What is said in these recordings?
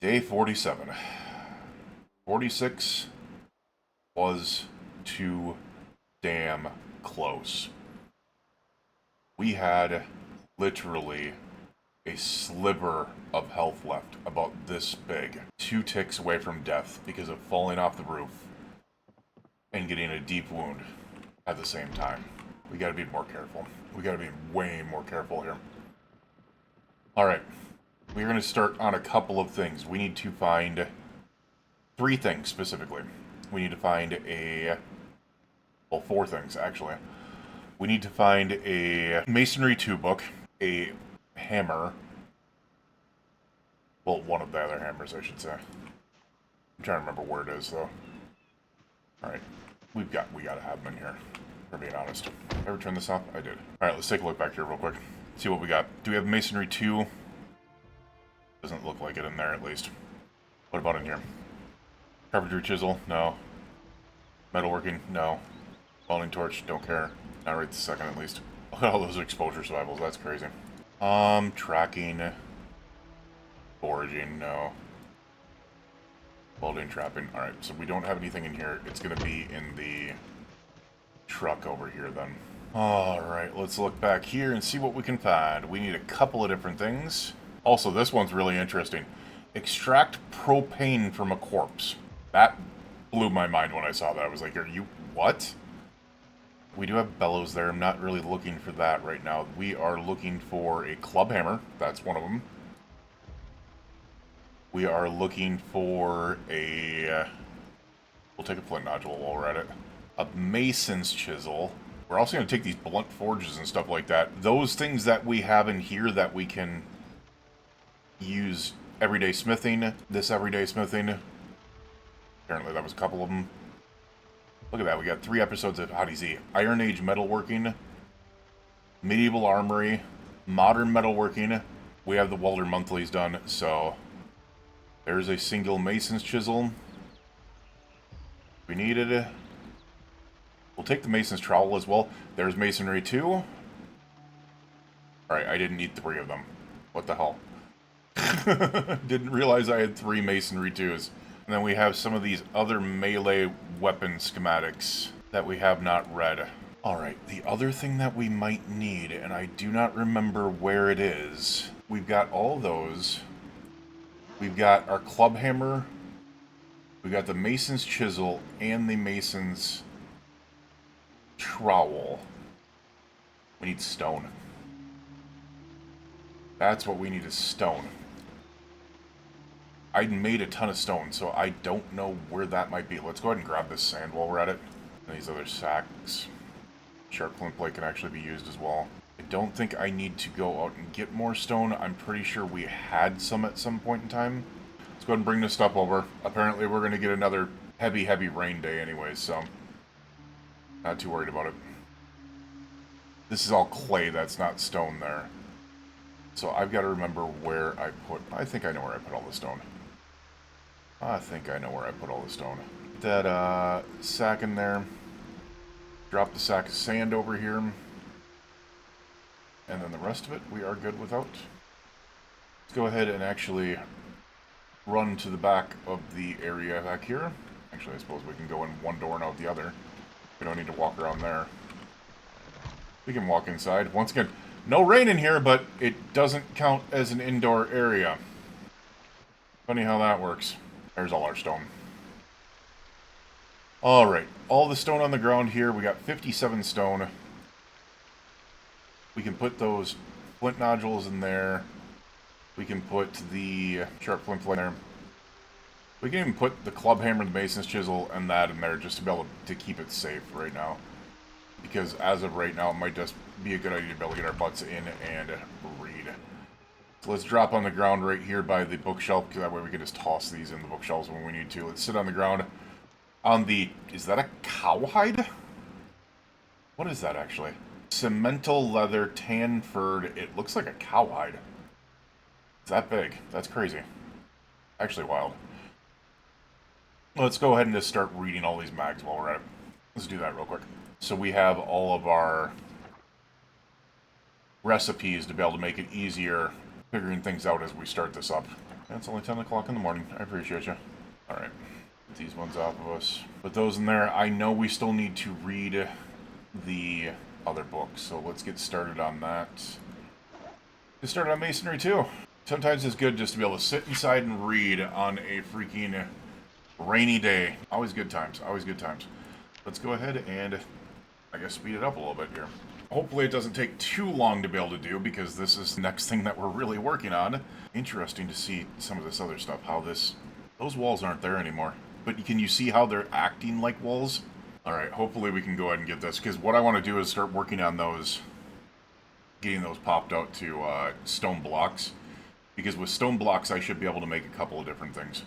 Day 47. 46 was too damn close. We had literally a sliver of health left, about this big. 2 ticks away from death because of falling off the roof and getting a deep wound at the same time. We gotta be more careful. We gotta be way more careful here. Alright. We're going to start on a couple of things. We need to find 3 things specifically. We need to find well, 4 things actually. We need to find a masonry 2 book, a hammer. Well, one of the other hammers, I should say. I'm trying to remember where it is though. Alright. We gotta have them in here, for being honest. Did I ever turn this off? I did. Alright, let's take a look back here real quick. See what we got. Do we have masonry 2? Doesn't look like it in there, at least. What about in here? Carpentry chisel? No. Metalworking? No. Welding torch? Don't care. Not right this second, at least. Look at all those exposure survivals. That's crazy. Tracking. Foraging? No. Welding, trapping. Alright, so we don't have anything in here. It's going to be in the truck over here, then. Alright, let's look back here and see what we can find. We need a couple of different things. Also, this one's really interesting. Extract propane from a corpse. That blew my mind when I saw that. I was like, are you... what? We do have bellows there. I'm not really looking for that right now. We are looking for a club hammer. That's one of them. We are looking for a... we'll take a flint nodule while we're at it. A mason's chisel. We're also going to take these blunt forges and stuff like that. Those things that we have in here that we can... use everyday smithing, this everyday smithing. Apparently that was a couple of them. Look at that, we got 3 episodes of Odyssey. Iron Age metalworking, medieval armory, modern metalworking. We have the welder monthlies done, so there's a single mason's chisel. We needed it. We'll take the mason's trowel as well. There's masonry 2. Alright, I didn't need 3 of them. What the hell? Didn't realize I had 3 masonry 2s. And then we have some of these other melee weapon schematics that we have not read. Alright, the other thing that we might need, and I do not remember where it is. We've got all those. We've got our club hammer. We've got the mason's chisel and the mason's trowel. We need stone. That's what we need, is stone. I made a ton of stone, so I don't know where that might be. Let's go ahead and grab this sand while we're at it. And these other sacks. Sharp flint plate can actually be used as well. I don't think I need to go out and get more stone. I'm pretty sure we had some at some point in time. Let's go ahead and bring this stuff over. Apparently we're going to get another heavy, heavy rain day anyways, so... not too worried about it. This is all clay, that's not stone there. So I've got to remember where I put... I think I know where I put all the stone. I think I know where I put all the stone. Put that sack in there. Drop the sack of sand over here. And then the rest of it we are good without. Let's go ahead and actually run to the back of the area back here. Actually, I suppose we can go in one door and out the other. We don't need to walk around there. We can walk inside. Once again, no rain in here, but it doesn't count as an indoor area. Funny how that works. There's all our stone. Alright, all the stone on the ground here. We got 57 stone. We can put those flint nodules in there. We can put the sharp flint in there. We can even put the club hammer, the mason's chisel, and that in there just to be able to keep it safe right now. Because as of right now, it might just be a good idea to be able to get our butts in and read. So let's drop on the ground right here by the bookshelf, because that way we can just toss these in the bookshelves when we need to. Let's sit on the ground on the... is that a cowhide? What is that, actually? Cemental leather, tan furred. It looks like a cowhide. It's that big. That's crazy. Actually wild. Let's go ahead and just start reading all these mags while we're at it. Let's do that real quick. So we have all of our recipes to be able to make it easier figuring things out as we start this up. It's only 10 o'clock in the morning. I appreciate you. Alright. Get these ones off of us. Put those in there. I know we still need to read the other books, so let's get started on that. Get started on Masonry, too. Sometimes it's good just to be able to sit inside and read on a freaking rainy day. Always good times. Always good times. Let's go ahead and, I guess, speed it up a little bit here. Hopefully it doesn't take too long to be able to do, because this is the next thing that we're really working on. Interesting to see some of this other stuff, how those walls aren't there anymore. But can you see how they're acting like walls? Alright, hopefully we can go ahead and get this, because what I want to do is start working on those, getting those popped out to stone blocks. Because with stone blocks I should be able to make a couple of different things.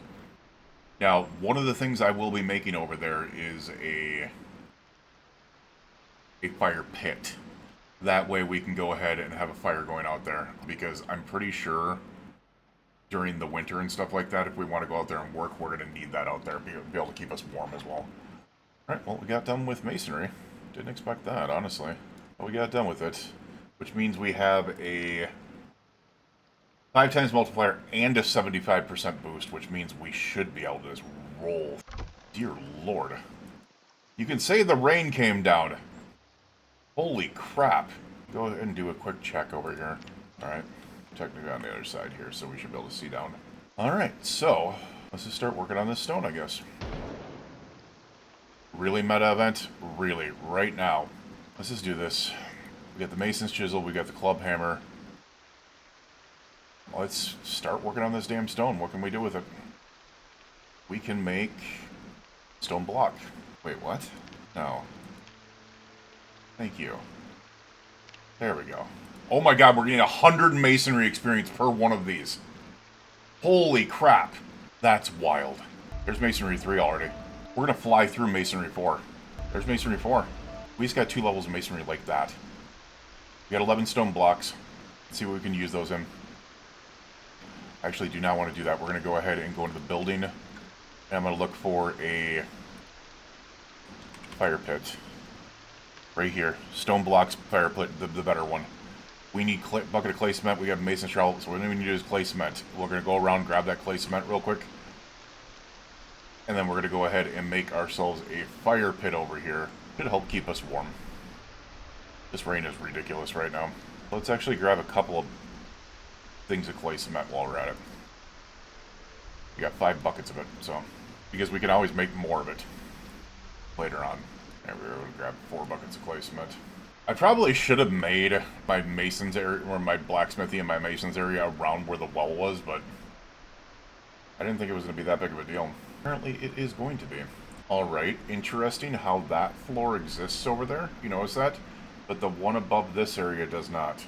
Now, one of the things I will be making over there is a fire pit. That way we can go ahead and have a fire going out there, because I'm pretty sure during the winter and stuff like that, if we want to go out there and work, we're going to need that out there, be able to keep us warm as well. Alright, well, we got done with masonry. Didn't expect that, honestly. But we got done with it, which means we have a 5 times multiplier and a 75% boost, which means we should be able to just roll. Dear Lord. You can say the rain came down. Holy crap. Go ahead and do a quick check over here. Alright. Technically on the other side here, so we should be able to see down. Alright, so let's just start working on this stone, I guess. Really meta event? Really, right now. Let's just do this. We got the mason's chisel, we got the club hammer. Let's start working on this damn stone. What can we do with it? We can make stone block. Wait, what? No. Thank you. There we go. Oh my god, we're getting 100 masonry experience per one of these. Holy crap. That's wild. There's masonry 3 already. We're gonna fly through masonry 4. There's masonry 4. We just got 2 levels of masonry like that. We got 11 stone blocks. Let's see what we can use those in. I actually do not want to do that. We're going to go ahead and go into the building. And I'm going to look for a fire pit. Right here. Stone blocks, fire pit, the better one. We need bucket of clay cement. We have mason trowel, so what we need to do is clay cement. We're going to go around, grab that clay cement real quick. And then we're going to go ahead and make ourselves a fire pit over here. Should help keep us warm. This rain is ridiculous right now. Let's actually grab a couple of things of clay cement while we're at it. We got 5 buckets of it, so because we can always make more of it later on. And we were able to grab 4 buckets of clay cement. I probably should have made my mason's area, or my blacksmithy and my mason's area around where the well was, but I didn't think it was going to be that big of a deal. Apparently it is going to be. Alright, interesting how that floor exists over there. You notice that? But the one above this area does not.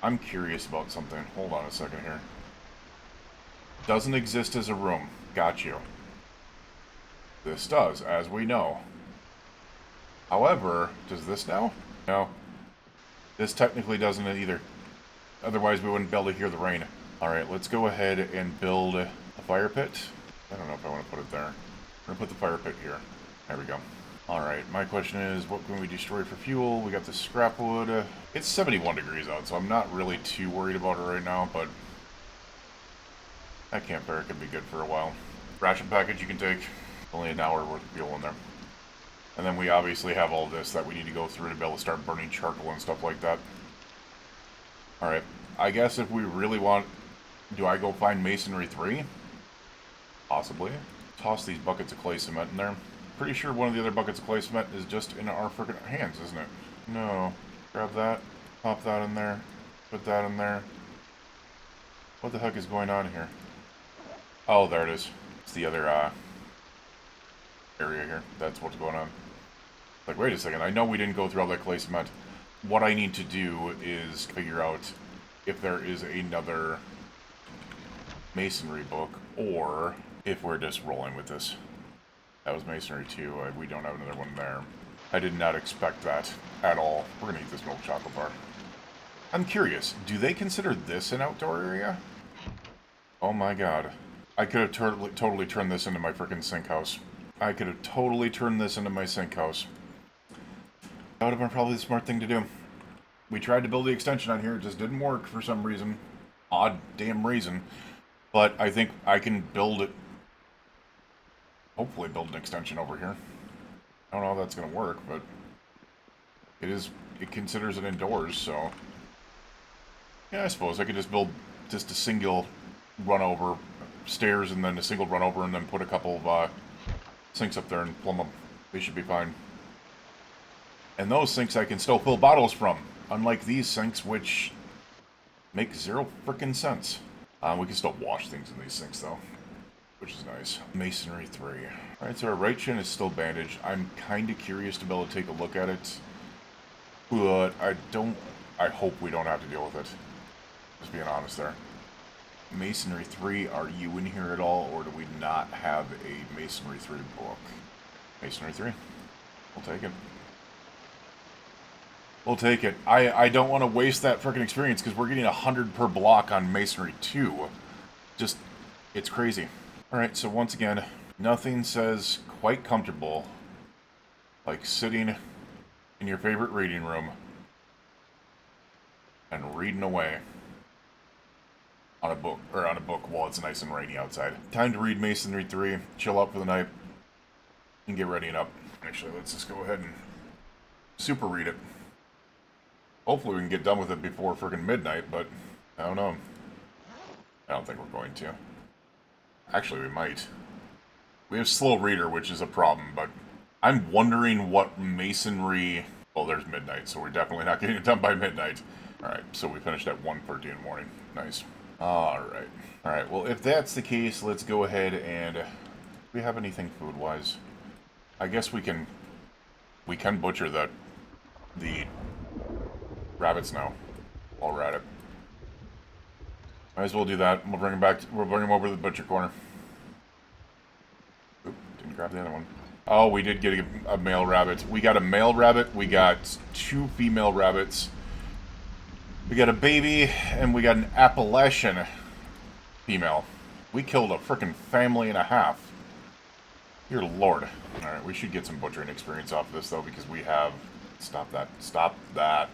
I'm curious about something. Hold on a second here. Doesn't exist as a room. Got you. This does, as we know. However, does this now? No. This technically doesn't either. Otherwise, we wouldn't be able to hear the rain. Alright, let's go ahead and build a fire pit. I don't know if I want to put it there. We're going to put the fire pit here. There we go. Alright, my question is, what can we destroy for fuel? We got the scrap wood. It's 71 degrees out, so I'm not really too worried about it right now, but that campfire could be good for a while. Ration package you can take. Only an hour worth of fuel in there. And then we obviously have all this that we need to go through to be able to start burning charcoal and stuff like that. Alright, I guess if we really want... Do I go find masonry 3? Possibly. Toss these buckets of clay cement in there. Pretty sure one of the other buckets of clay cement is just in our freaking hands, isn't it? No. Grab that. Pop that in there. Put that in there. What the heck is going on here? Oh, there it is. It's the other area here. That's what's going on. Like, wait a second. I know we didn't go through all that clay cement. What I need to do is figure out if there is another masonry book, or if we're just rolling with this. That was masonry 2. We don't have another one there. I did not expect that at all. We're going to eat this milk chocolate bar. I'm curious, do they consider this an outdoor area? Oh my god. I could have totally turned this into my freaking sink house. I could have totally turned this into my sink house. That would have been probably the smart thing to do. We tried to build the extension on here, it just didn't work for some reason. Odd damn reason. But I think I can build it, hopefully build an extension over here. I don't know how that's going to work, but it considers it indoors, so... Yeah, I suppose I could just build just a single run over stairs and then a single run over and then put a couple of sinks up there and plumb them. They should be fine. And those sinks I can still fill bottles from, unlike these sinks, which make zero frickin' sense. We can still wash things in these sinks, though, which is nice. Masonry 3. Alright, so our right shin is still bandaged. I'm kind of curious to be able to take a look at it, but I hope we don't have to deal with it. Just being honest there. Masonry 3, are you in here at all, or do we not have a Masonry 3 book? Masonry 3. We'll take it. We'll take it. I don't want to waste that frickin' experience, because we're getting 100 per block on Masonry 2. Just, it's crazy. Alright, so once again, nothing says quite comfortable like sitting in your favorite reading room and reading away on a book while it's nice and rainy outside. Time to read Masonry 3, chill out for the night, and get ready and up. Actually, let's just go ahead and super read it. Hopefully we can get done with it before friggin' midnight, but I don't know. I don't think we're going to. Actually, we might. We have slow reader, which is a problem, but I'm wondering what masonry... Well, there's midnight, so we're definitely not getting it done by midnight. Alright, so we finished at 1:30 in the morning. Nice. Alright. Alright, well, if that's the case, let's go ahead and... Do we have anything food-wise? I guess we can butcher the rabbits now while we're at it. Might as well do that. We'll bring them over to the butcher corner. Oop, didn't grab the other one. Oh, we did get a male rabbit. We got a male rabbit. We got 2 female rabbits. We got a baby, and we got an Appalachian female. We killed a frickin' family and a half. Dear Lord. Alright, we should get some butchering experience off of this, though, because we have... Stop that. Stop that.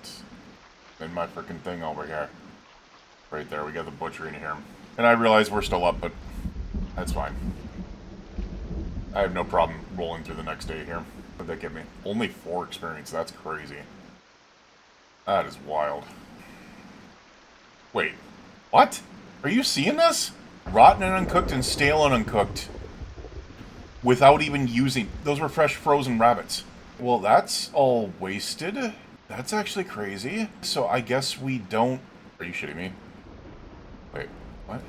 In my frickin' thing over here. Right there, we got the butchering here. And I realize we're still up, but that's fine. I have no problem rolling through the next day here. What'd that give me? Only 4 experience, that's crazy. That is wild. Wait, what? Are you seeing this? Rotten and uncooked and stale and uncooked. Without even using... Those were fresh frozen rabbits. Well, that's all wasted. That's actually crazy. So I guess we don't... Are you shitting me? Wait, what?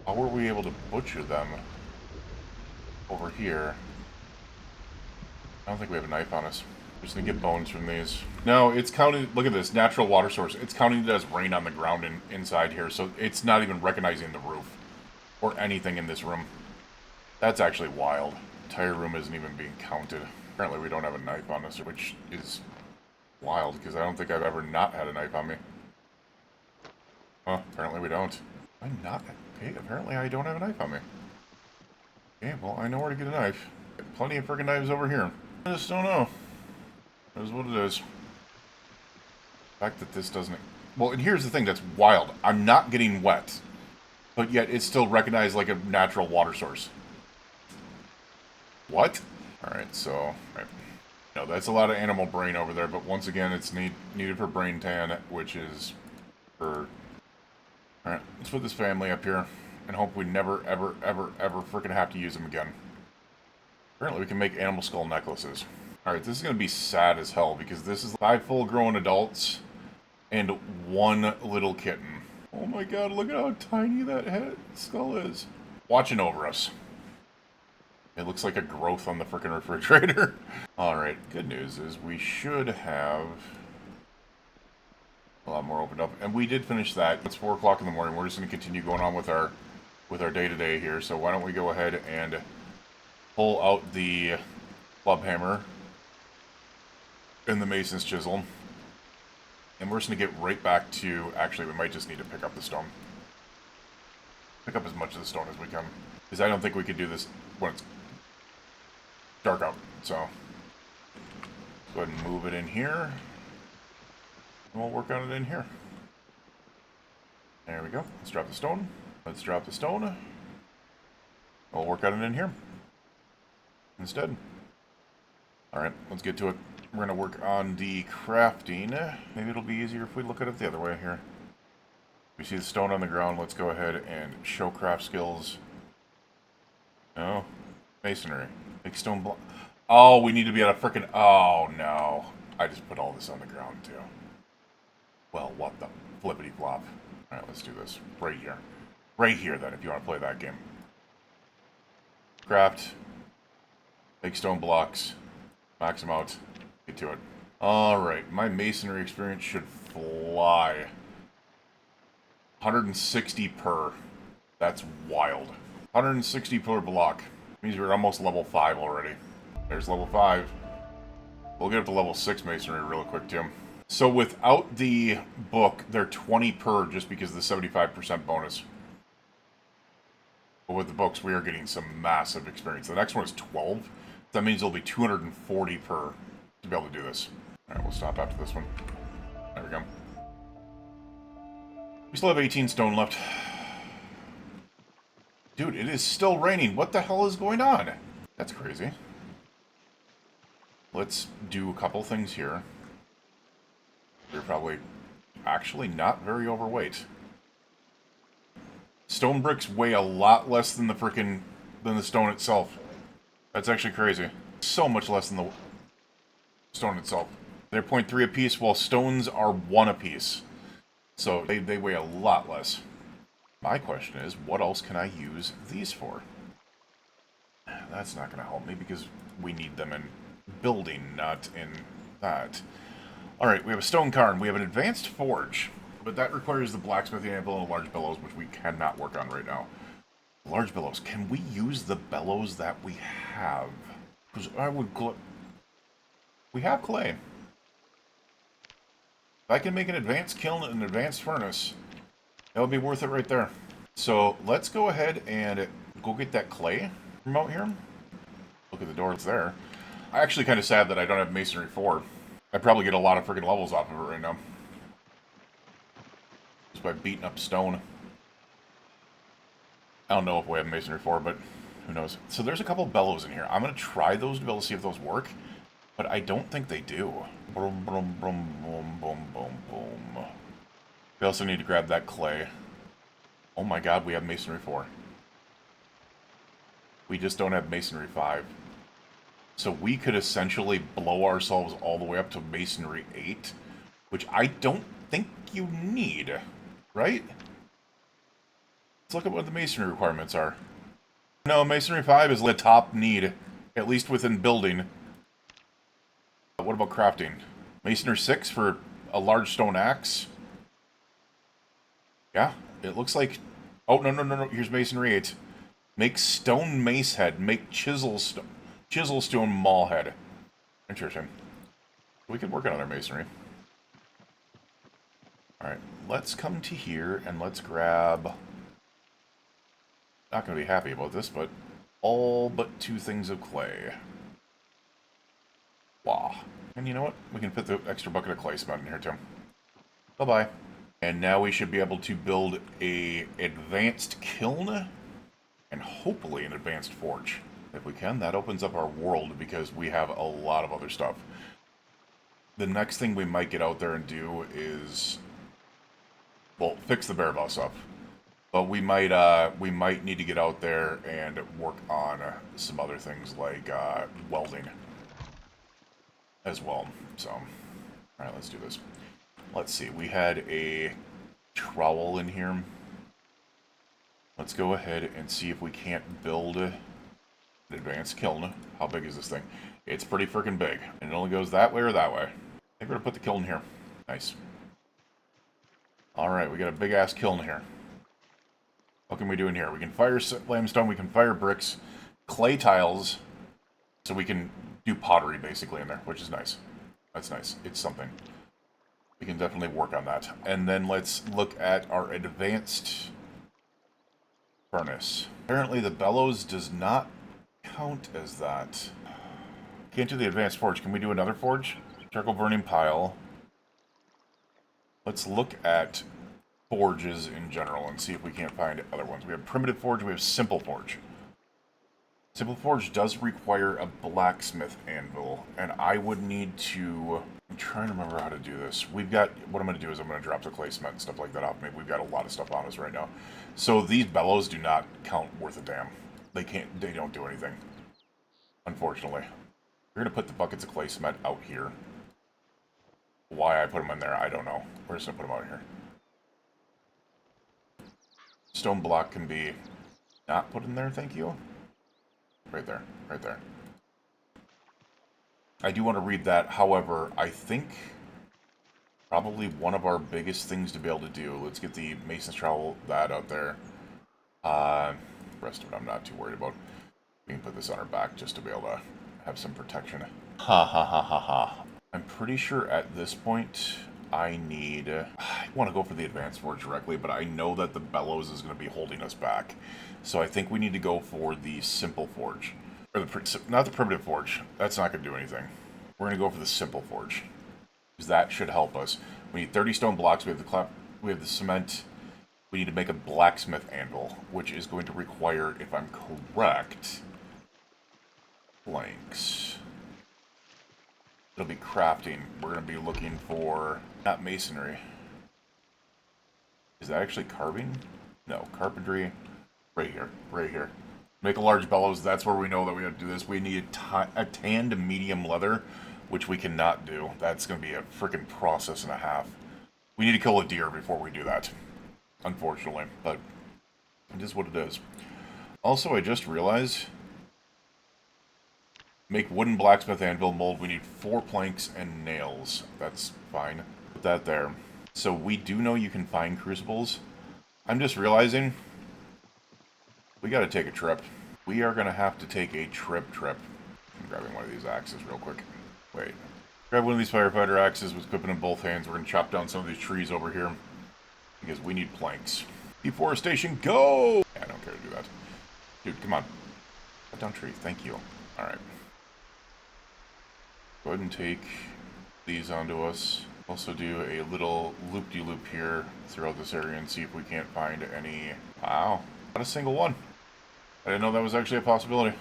How were we able to butcher them over here? I don't think we have a knife on us. We're just gonna get bones from these. No, it's counted... Look at this, natural water source. It's counting it as rain on the ground inside here, so it's not even recognizing the roof or anything in this room. That's actually wild. The entire room isn't even being counted. Apparently we don't have a knife on us, which is wild, because I don't think I've ever not had a knife on me. Huh, apparently we don't. I'm not... Okay, apparently I don't have a knife on me. Okay, well, I know where to get a knife. Got plenty of friggin' knives over here. I just don't know. That is what it is. The fact that this doesn't... Well, and here's the thing that's wild. I'm not getting wet, but yet it's still recognized like a natural water source. What? Alright, so... Right. No, that's a lot of animal brain over there, but once again, it's needed for brain tan, which is for... Alright, let's put this family up here, and hope we never, ever, ever, ever frickin' have to use them again. Apparently we can make animal skull necklaces. Alright, this is going to be sad as hell, because this is 5 full-grown adults and 1 little kitten. Oh my god, look at how tiny that head skull is. Watching over us. It looks like a growth on the frickin' refrigerator. Alright, good news is we should have a lot more opened up. And we did finish that. It's 4 o'clock in the morning. We're just going to continue going on with our day-to-day here. So why don't we go ahead and pull out the club hammer and the mason's chisel. And we're just going to get right back to... Actually, we might just need to pick up the stone. Pick up as much of the stone as we can. Because I don't think we could do this when it's dark out. So, go ahead and move it in here. And we'll work on it in here. There we go. Let's drop the stone. Let's drop the stone. We'll work on it in here instead. Alright, let's get to it. We're going to work on the crafting. Maybe it'll be easier if we look at it the other way here. We see the stone on the ground. Let's go ahead and show craft skills. No. Masonry. Make stone block. Oh, we need to be at a frickin'... Oh, no. I just put all this on the ground, too. Well, what the flippity flop. Alright, let's do this. Right here. Right here, then, if you want to play that game. Craft. Make stone blocks. Max them out. Get to it. Alright, my masonry experience should fly. 160 per. That's wild. 160 per block. Means we're almost level 5 already. There's level 5. We'll get up to level 6 masonry real quick, Tim. So without the book, they're 20 per just because of the 75% bonus. But with the books, we are getting some massive experience. The next one is 12. That means it'll be 240 per to be able to do this. Alright, we'll stop after this one. There we go. We still have 18 stone left. Dude, it is still raining. What the hell is going on? That's crazy. Let's do a couple things here. You're probably actually not very overweight. Stone bricks weigh a lot less than the stone itself. That's actually crazy. So much less than the stone itself. They're 0.3 apiece, while stones are 1 apiece. So they weigh a lot less. My question is, what else can I use these for? That's not going to help me because we need them in building, not in that. Alright, we have a stone cairn. We have an advanced forge, but that requires the blacksmithing anvil and a large bellows, which we cannot work on right now. Large bellows. Can we use the bellows that we have? Because I would... We have clay. If I can make an advanced kiln and an advanced furnace, that would be worth it right there. So let's go ahead and go get that clay from out here. Look at the door, it's there. I'm actually kind of sad that I don't have Masonry 4. I'd probably get a lot of freaking levels off of it right now. Just by beating up stone. I don't know if we have Masonry 4, but who knows. So there's a couple bellows in here. I'm going to try those to be able to see if those work, but I don't think they do. Boom, boom, boom, boom, boom, boom, boom. We also need to grab that clay. Oh my god, we have Masonry 4. We just don't have Masonry 5. So we could essentially blow ourselves all the way up to Masonry 8, which I don't think you need, right? Let's look at what the Masonry requirements are. No, Masonry 5 is the top need, at least within building. What about crafting? Masonry 6 for a large stone axe? Yeah, it looks like... Oh, no. Here's Masonry 8. Make stone mace head. Make chisel stone maul head. Interesting. We can work on other masonry. Alright, let's come to here and let's grab... Not going to be happy about this, but all but 2 things of clay. Wow. And you know what? We can fit the extra bucket of clay cement in here too. Bye-bye. And now we should be able to build a advanced kiln and hopefully an advanced forge. If we can, that opens up our world because we have a lot of other stuff. The next thing we might get out there and do is, well, fix the bear bus up. But we might need to get out there and work on some other things like welding as well. So, all right, let's do this. Let's see. We had a trowel in here. Let's go ahead and see if we can't build an advanced kiln. How big is this thing? It's pretty freaking big. And it only goes that way or that way. I think we're going to put the kiln here. Nice. Alright, we got a big-ass kiln here. What can we do in here? We can fire limestone, we can fire bricks, clay tiles, so we can do pottery basically in there, which is nice. That's nice. It's something. We can definitely work on that. And then let's look at our advanced furnace. Apparently the bellows does not count as that. Can't do the advanced forge. Can we do another forge? Charcoal burning pile. Let's look at forges in general and see if we can't find other ones. We have primitive forge, we have simple forge. Simple forge does require a blacksmith anvil, and I would need to... I'm trying to remember how to do this. We've got... What I'm going to do is I'm going to drop the clay cement and stuff like that off. Maybe we've got a lot of stuff on us right now. So these bellows do not count worth a damn. They can't... They don't do anything. Unfortunately. We're going to put the buckets of clay cement out here. Why I put them in there, I don't know. We're just going to put them out here. Stone block can be not put in there, thank you. Right there, right there. I do want to read that, however, I think probably one of our biggest things to be able to do, let's get the mason's trowel, that out there. The rest of it I'm not too worried about. We can put this on our back just to be able to have some protection. Ha ha ha ha ha. I'm pretty sure at this point I need... I want to go for the advanced forge directly, but I know that the bellows is going to be holding us back. So I think we need to go for the simple forge. Or not the primitive forge. That's not going to do anything. We're going to go for the simple forge. Because that should help us. We need 30 stone blocks. We have the cement. We need to make a blacksmith anvil, which is going to require, if I'm correct, planks. It'll be crafting. We're going to be looking for... Not masonry. Is that actually carving? No, carpentry. Right here. Right here. Make a large bellows. That's where we know that we have to do this. We need a tanned medium leather, which we cannot do. That's going to be a freaking process and a half. We need to kill a deer before we do that. Unfortunately. But it is what it is. Also, I just realized... Make wooden blacksmith anvil mold. We need 4 planks and nails. That's fine. Put that there. So we do know you can find crucibles. I'm just realizing we got to take a trip. We are going to have to take a trip. I'm grabbing one of these axes real quick. Wait. Grab one of these firefighter axes with equipment in both hands. We're going to chop down some of these trees over here because we need planks. Deforestation, go! Yeah, I don't care to do that. Dude, come on. Cut down tree. Thank you. All right. Go ahead and take these onto us. Also do a little loop-de-loop here throughout this area and see if we can't find any... Wow. Not a single one. I didn't know that was actually a possibility.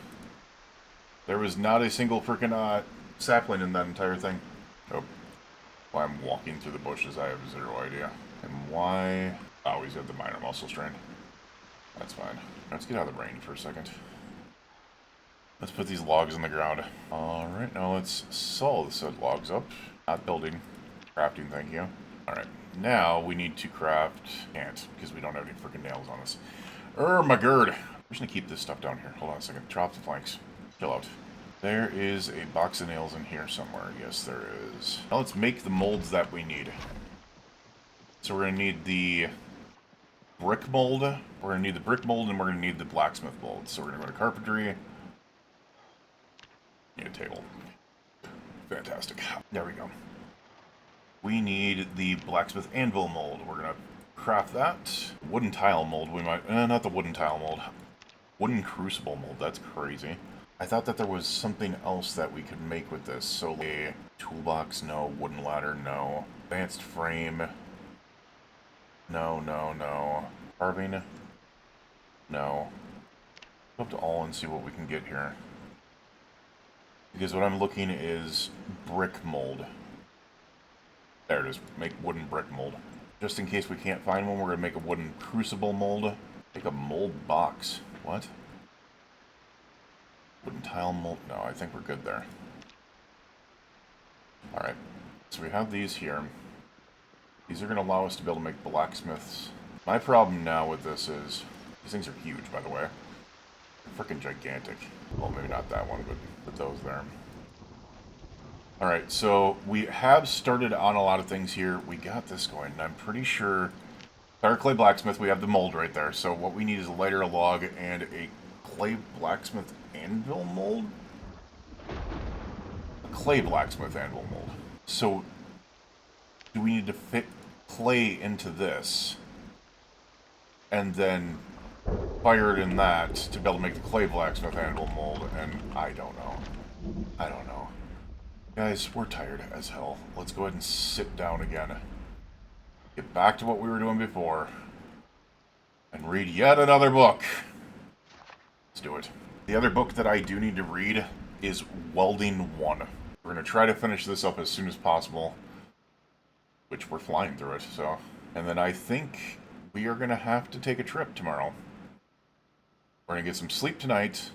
There was not a single freaking sapling in that entire thing. Oh. Why I'm walking through the bushes, I have zero idea. And why... Oh, he's got the minor muscle strain. That's fine. Let's get out of the rain for a second. Let's put these logs in the ground. Alright, now let's saw the said logs up. Not building. Crafting, thank you. Alright, now we need to craft... Can't, because we don't have any freaking nails on us. My gird! We're just gonna keep this stuff down here. Hold on a second. Drop the planks. Chill out. There is a box of nails in here somewhere. Yes, there is. Now let's make the molds that we need. So we're gonna need the brick mold. We're gonna need the brick mold, and we're gonna need the blacksmith mold. So we're gonna go to carpentry. Need a table. Fantastic. There we go. We need the blacksmith anvil mold. We're gonna craft that. Wooden tile mold. We might... not the wooden tile mold. Wooden crucible mold. That's crazy. I thought that there was something else that we could make with this. So a toolbox, no. Wooden ladder, no. Advanced frame. No. Carving. No. Go up to all and see what we can get here. Because what I'm looking is brick mold. There it is. Make wooden brick mold. Just in case we can't find one, we're going to make a wooden crucible mold. Make a mold box. What? Wooden tile mold. No, I think we're good there. Alright. So we have these here. These are going to allow us to be able to make blacksmiths. My problem now with this is... These things are huge, by the way. They're freaking gigantic. Well, maybe not that one, but put those there. Alright, so we have started on a lot of things here. We got this going, and I'm pretty sure... Our clay blacksmith, we have the mold right there. So what we need is a lighter, a log, and a clay blacksmith anvil mold? A clay blacksmith anvil mold. So, do we need to fit clay into this? And then fire it in that to be able to make the clay blacksmith anvil mold, and I don't know. I don't know. Guys, we're tired as hell. Let's go ahead and sit down again. Get back to what we were doing before. And read yet another book. Let's do it. The other book that I do need to read is Welding 1. We're going to try to finish this up as soon as possible. Which we're flying through it, so. And then I think we are going to have to take a trip tomorrow. We're going to get some sleep tonight.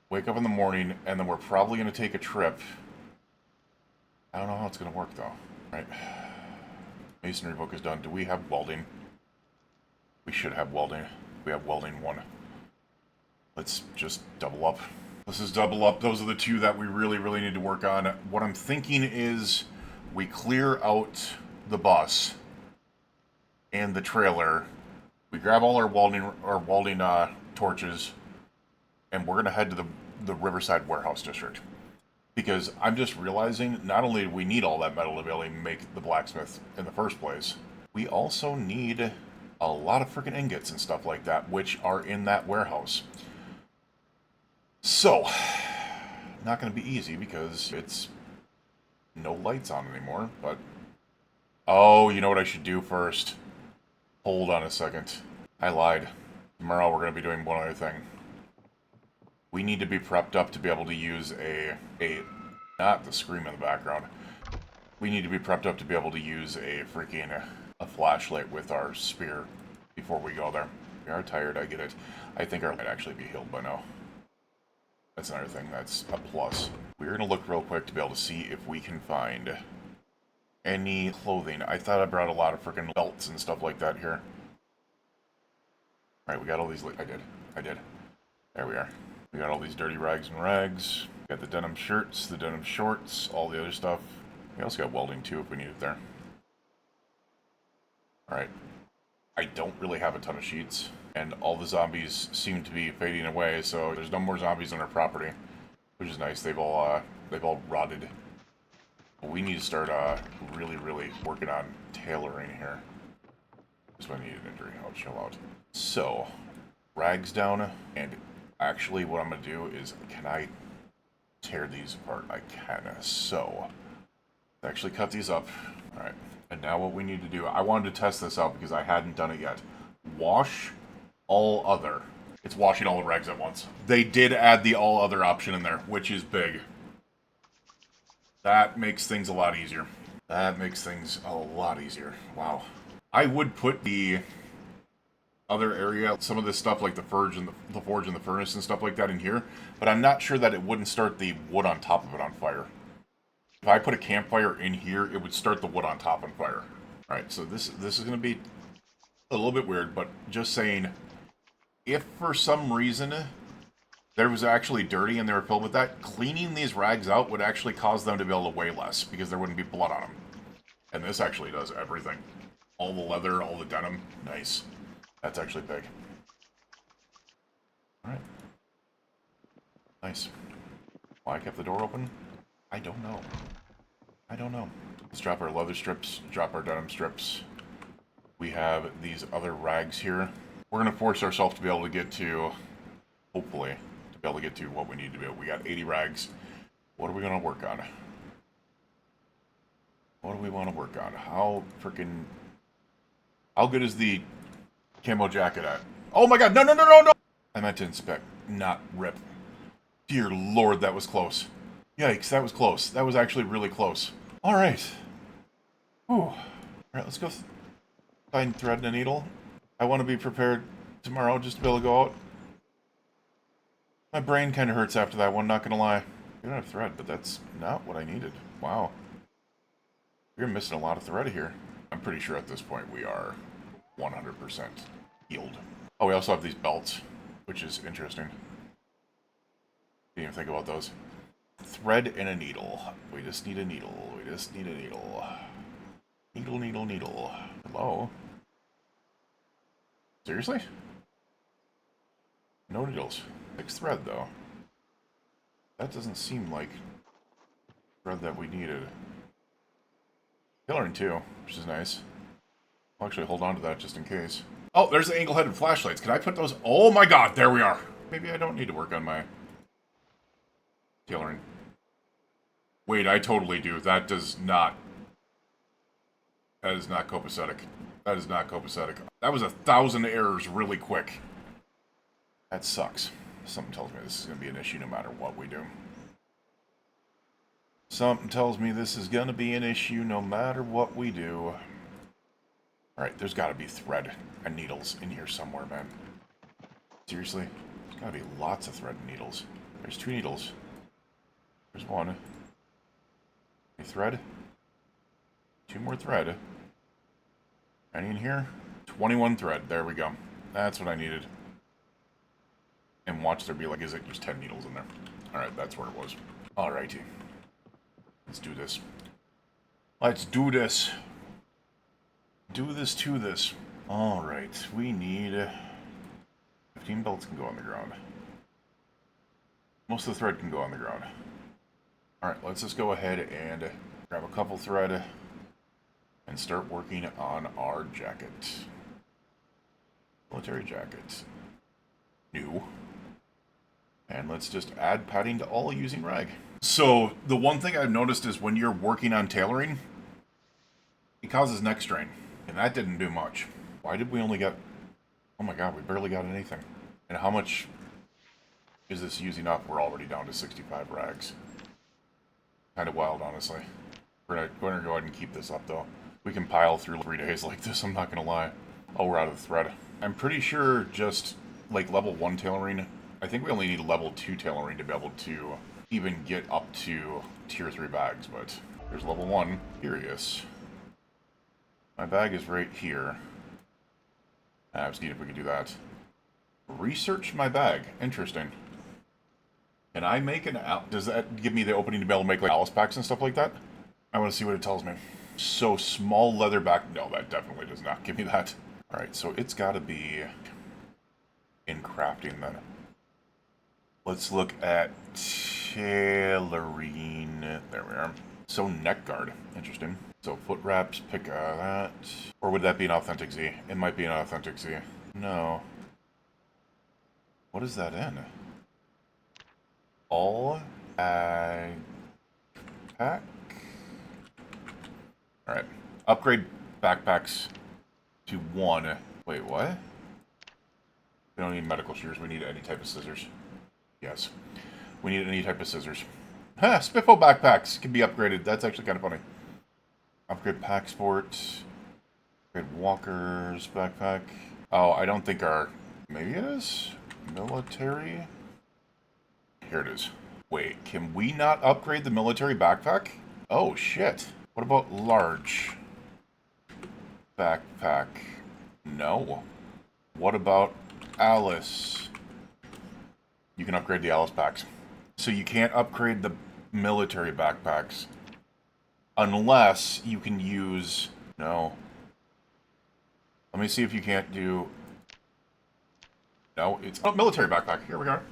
Wake up in the morning, and then we're probably going to take a trip. I don't know how it's going to work, though. Right. Masonry book is done. Do we have welding? We should have welding. We have welding 1. Let's just double up. Let's just double up. Those are the 2 that we really need to work on. What I'm thinking is we clear out the bus and the trailer. We grab all our welding torches, and we're going to head to the Riverside Warehouse District. Because I'm just realizing, not only do we need all that metal to be able to make the blacksmith in the first place, we also need a lot of freaking ingots and stuff like that, which are in that warehouse. So, not going to be easy because it's no lights on anymore, but... Oh, you know what I should do first? Hold on a second. I lied. Tomorrow we're going to be doing one other thing. We need to be prepped up to be able to use not the scream in the background. We need to be prepped up to be able to use a flashlight with our spear before we go there. We are tired, I get it. I think our might actually be healed by now. That's another thing, that's a plus. We're going to look real quick to be able to see if we can find any clothing. I thought I brought a lot of freaking belts and stuff like that here. Alright, we got all these... I did. There we are. We got all these dirty rags and rags. We got the denim shirts, the denim shorts, all the other stuff. We also got welding too if we need it there. Alright. I don't really have a ton of sheets, and all the zombies seem to be fading away, so there's no more zombies on our property, which is nice. They've all rotted. But we need to start really working on tailoring here. Just when I need an injury, I'll chill out. So, rags down, and actually what I'm going to do is, can I tear these apart? I can. So, actually cut these up. Alright. And now what we need to do, I wanted to test this out because I hadn't done it yet. Wash all other. It's washing all the rags at once. They did add the all other option in there, which is big. That makes things a lot easier. That makes things a lot easier. Wow. I would put the other area, some of this stuff like the forge and the furnace and stuff like that in here, but I'm not sure that it wouldn't start the wood on top of it on fire. If I put a campfire in here, it would start the wood on top on fire. Alright, so this is going to be a little bit weird, but just saying, if for some reason there was actually dirty and they were filled with that, cleaning these rags out would actually cause them to be able to weigh less, because there wouldn't be blood on them. And this actually does everything. All the leather, all the denim. Nice. That's actually big. Alright. Nice. Why I kept the door open? I don't know. I don't know. Let's drop our leather strips, drop our denim strips. We have these other rags here. We're going to force ourselves to be able to get to, hopefully, to be able to get to what we need to do. We got 80 rags. What are we going to work on? What do we want to work on? How good is the camo jacket at? Oh my god, no! I meant to inspect, not rip. Dear lord, that was close. Yikes, that was close. That was actually really close. Alright. Alright, let's go find thread and a needle. I want to be prepared tomorrow just to be able to go out. My brain kind of hurts after that one, not gonna lie. We don't have thread, but that's not what I needed. Wow. We're missing a lot of thread here. I'm pretty sure at this point we are 100% healed. Oh, we also have these belts, which is interesting. Didn't even think about those. Thread and a needle. We just need a needle. We just need a needle. Needle. Hello? Seriously? No needles. 6 thread, though. That doesn't seem like thread that we needed. Tailoring, too, which is nice. I'll actually hold on to that just in case. Oh, there's the angle-headed flashlights. Can I put those? Oh my god, there we are. Maybe I don't need to work on my tailoring. Wait, I totally do. That does not. That is not copacetic. That is not copacetic. That was 1,000 errors really quick. That sucks. Something tells me this is going to be an issue no matter what we do. Something tells me this is going to be an issue no matter what we do. Alright, there's got to be thread and needles in here somewhere, man. Seriously? There's got to be lots of thread and needles. There's 2 needles. There's 1. A thread. 2 more thread. Any in here? 21 thread. There we go. That's what I needed. And watch there be like, is it just 10 needles in there? Alright, that's where it was. Alrighty. Let's do this. Let's do this. Do this to this. Alright, we need... 15 belts can go on the ground. Most of the thread can go on the ground. Alright, let's just go ahead and grab a couple thread and start working on our jacket. Military jacket. New. And let's just add padding to all using rag. So, the one thing I've noticed is when you're working on tailoring, it causes neck strain. And that didn't do much. Why did we only get... Oh my god, we barely got anything. And how much is this using up? We're already down to 65 rags. Kind of wild, honestly. We're going to go ahead and keep this up, though. We can pile through 3 days like this, I'm not going to lie. Oh, we're out of the thread. I'm pretty sure just, like, level 1 tailoring... I think we only need level 2 tailoring to be able to even get up to tier 3 bags, but there's level 1. Curious. My bag is right here. I just need if we could do that. Research my bag. Interesting. Can I make an... Does that give me the opening to be able to make like Alice packs and stuff like that? I want to see what it tells me. So, small leather back... No, that definitely does not give me that. Alright, so it's got to be in crafting then. Let's look at tailoring. There we are. So, neck guard. Interesting. So, foot wraps, pick that. Or would that be an authentic Z? It might be an authentic Z. No. What is that in? All backpack? Alright. Upgrade backpacks to 1. Wait, what? We don't need medical shears. We need any type of scissors. Yes. We need any type of scissors. Ha! Spiffo backpacks can be upgraded. That's actually kind of funny. Upgrade pack sport. Upgrade walkers backpack. Oh, I don't think our... Maybe it is? Military? Here it is. Wait, can we not upgrade the military backpack? Oh, shit. What about large backpack? No. What about Alice? You can upgrade the Alice packs. So you can't upgrade the military backpacks unless you can use... No. Let me see if you can't do... No, it's... Oh, military backpack. Here we are.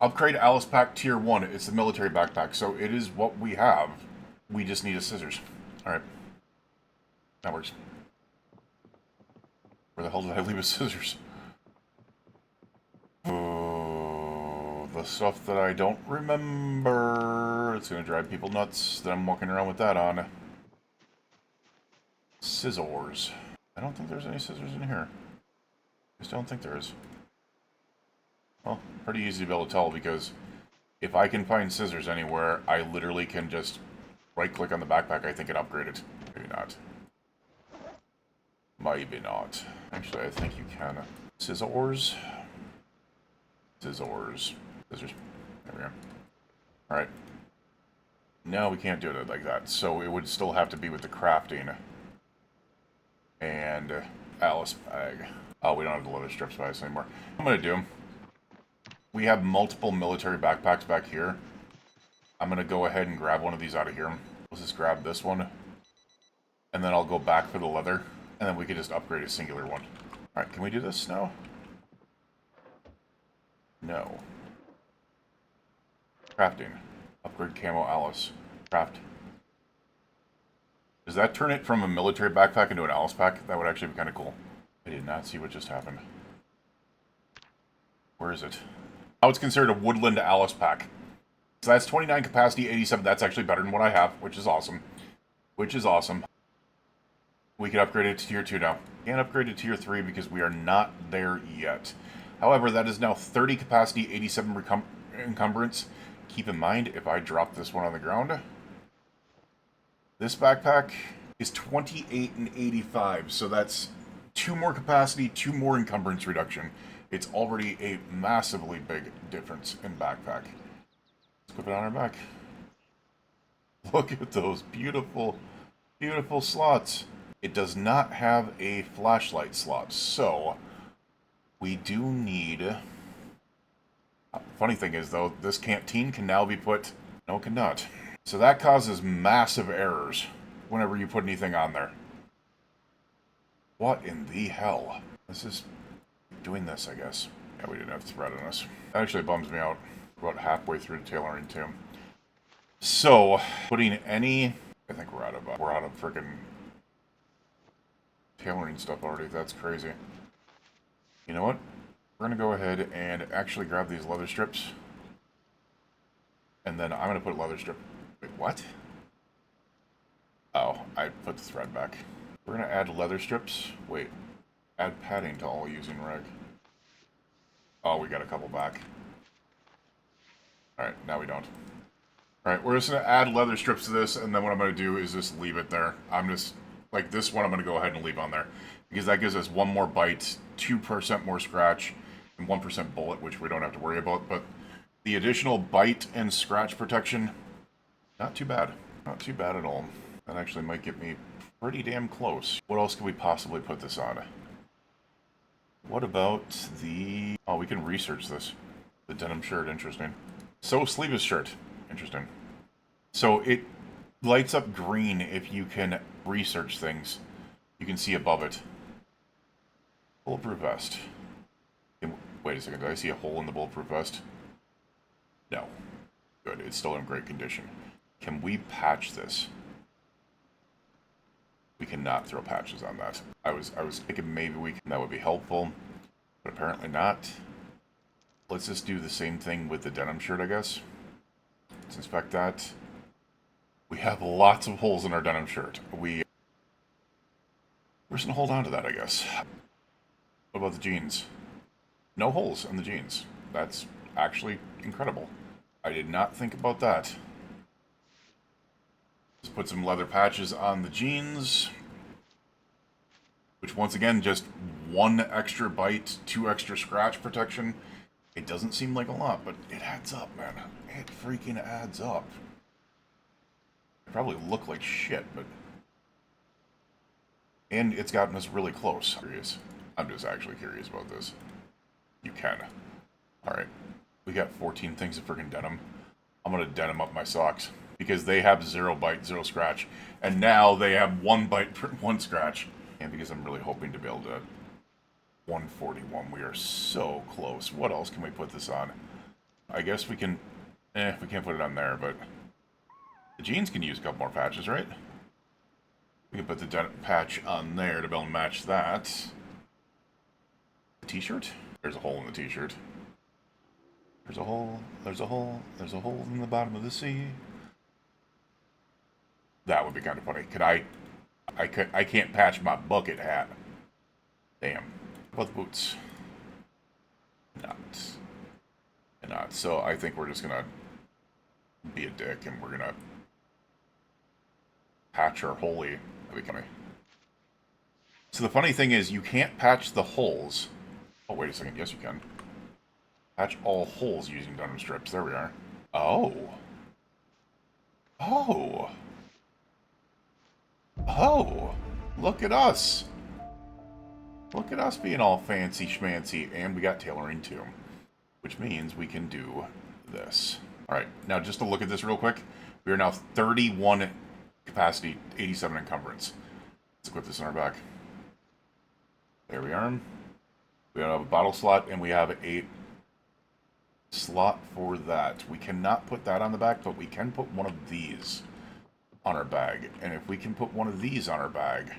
Upgrade Alice pack tier 1. It's the military backpack, so it is what we have. We just need a scissors. Alright. That works. Where the hell did I leave his scissors? Oh, the stuff that I don't remember. It's going to drive people nuts that I'm walking around with that on. Scissors. I don't think there's any scissors in here. I just don't think there is. Well, pretty easy to be able to tell because if I can find scissors anywhere, I literally can just right-click on the backpack, I think, and upgrade it. Maybe not. Maybe not. Actually, I think you can. Scissors. Scissors. Scissors. There we go. Alright. No, we can't do it like that. So it would still have to be with the crafting. And Alice bag. Oh, we don't have the leather strips by us anymore. I'm going to do. We have multiple military backpacks back here. I'm going to go ahead and grab one of these out of here. Let's just grab this one. And then I'll go back for the leather. And then we can just upgrade a singular one. Alright, can we do this now? No. Crafting. Upgrade camo Alice. Craft. Does that turn it from a military backpack into an Alice pack? That would actually be kind of cool. I did not see what just happened. Where is it? Now it's considered a woodland Alice pack. So that's 29 capacity, 87. That's actually better than what I have, which is awesome. Which is awesome. We can upgrade it to tier 2 now. Can't upgrade to tier 3 because we are not there yet. However, that is now 30 capacity, 87 encumbrance. Keep in mind, if I drop this one on the ground, this backpack is 28 and 85, so that's 2 more capacity, 2 more encumbrance reduction. It's already a massively big difference in backpack. Let's put it on our back. Look at those beautiful, beautiful slots. It does not have a flashlight slot, so we do need... Funny thing is, though, this canteen can now be put... No, it cannot. So that causes massive errors whenever you put anything on there. What in the hell? This is doing this, I guess. Yeah, we didn't have thread on us. That actually bums me out. About halfway through the tailoring, too. So, putting any... I think we're out of freaking tailoring stuff already. That's crazy. You know what? We're going to go ahead and actually grab these leather strips. And then I'm going to put leather strip... Wait, what? Oh, I put the thread back. We're going to add leather strips. Wait. Add padding to all using reg. Oh, we got a couple back. Alright, now we don't. Alright, we're just going to add leather strips to this, and then what I'm going to do is just leave it there. I'm just... Like, this one I'm going to go ahead and leave on there. Because that gives us 1 more bite, 2% more scratch, and 1% bullet, which we don't have to worry about. But the additional bite and scratch protection, not too bad. Not too bad at all. That actually might get me pretty damn close. What else could we possibly put this on? What about the... Oh, we can research this. The denim shirt, interesting. So, sleeveless shirt, interesting. So, it lights up green if you can research things. You can see above it. Bulletproof vest. Wait a second, did I see a hole in the bulletproof vest? No. Good, it's still in great condition. Can we patch this? We cannot throw patches on that. I was thinking maybe we can, that would be helpful, but apparently not. Let's just do the same thing with the denim shirt, I guess. Let's inspect that. We have lots of holes in our denim shirt. We're just gonna hold on to that, I guess. What about the jeans? No holes in the jeans. That's actually incredible. I did not think about that. Let's put some leather patches on the jeans. Which, once again, just 1 extra bite, 2 extra scratch protection. It doesn't seem like a lot, but it adds up, man. It freaking adds up. It probably look like shit, but... And it's gotten us really close. I'm just actually curious about this. You can. Alright. We got 14 things of freaking denim. I'm gonna denim up my socks. Because they have 0 bite, 0 scratch. And now they have 1 bite, 1 scratch. And because I'm really hoping to be able to... 141. We are so close. What else can we put this on? I guess we can... we can't put it on there, but... The jeans can use a couple more patches, right? We can put the denim patch on there to be able to match that. The t-shirt? There's a hole in the t-shirt. There's a hole. There's a hole. There's a hole in the bottom of the sea. That would be kind of funny. I can't patch my bucket hat. Damn. What about the boots? Not. So I think we're just gonna be a dick and we're gonna patch our holy. So the funny thing is, you can't patch the holes. Oh, wait a second. Yes, you can. Patch all holes using denim strips. There we are. Oh. Oh. Oh. Look at us. Look at us being all fancy schmancy. And we got tailoring too. Which means we can do this. Alright, now just to look at this real quick. We are now 31 capacity, 87 encumbrance. Let's equip this in our back. There we are. We have a bottle slot, and we have a slot for that. We cannot put that on the back, but we can put one of these on our bag. And if we can put one of these on our bag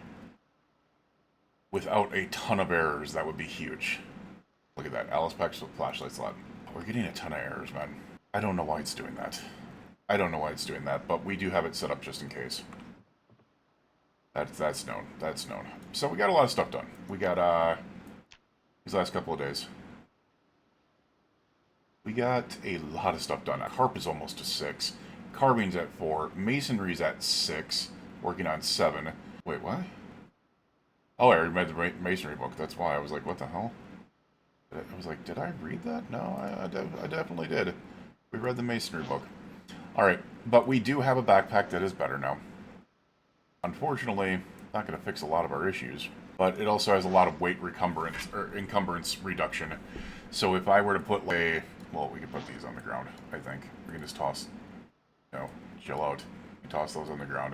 without a ton of errors, that would be huge. Look at that. Alice Pack's flashlight slot. We're getting a ton of errors, man. I don't know why it's doing that. I don't know why it's doing that, but we do have it set up just in case. That's known. That's known. So we got a lot of stuff done. We got these last couple of days. We got a lot of stuff done. Harp is almost to 6. Carving's at 4. Masonry's at 6. Working on 7. Wait, what? Oh, I already read the masonry book. That's why I was like, what the hell? I was like, did I read that? No, I definitely did. We read the masonry book. Alright, but we do have a backpack that is better now. Unfortunately, not going to fix a lot of our issues, but it also has a lot of weight encumbrance reduction. So if I were to put well, we could put these on the ground, I think. We can just toss, chill out. Toss those on the ground.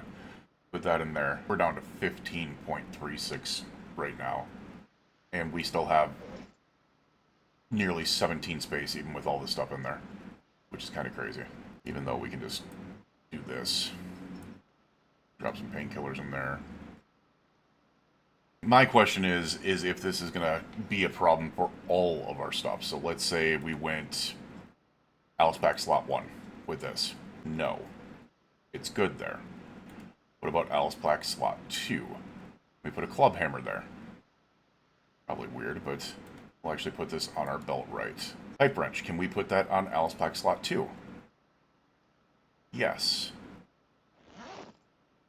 Put that in there. We're down to 15.36 right now. And we still have nearly 17 space even with all this stuff in there. Which is kind of crazy. Even though we can just do this. Drop some painkillers in there. My question is if this is going to be a problem for all of our stuff. So let's say we went Alice Pack slot 1 with this. No. It's good there. What about Alice Pack slot 2? We put a club hammer there. Probably weird, but we'll actually put this on our belt right. Pipe wrench. Can we put that on Alice Pack slot 2? Yes.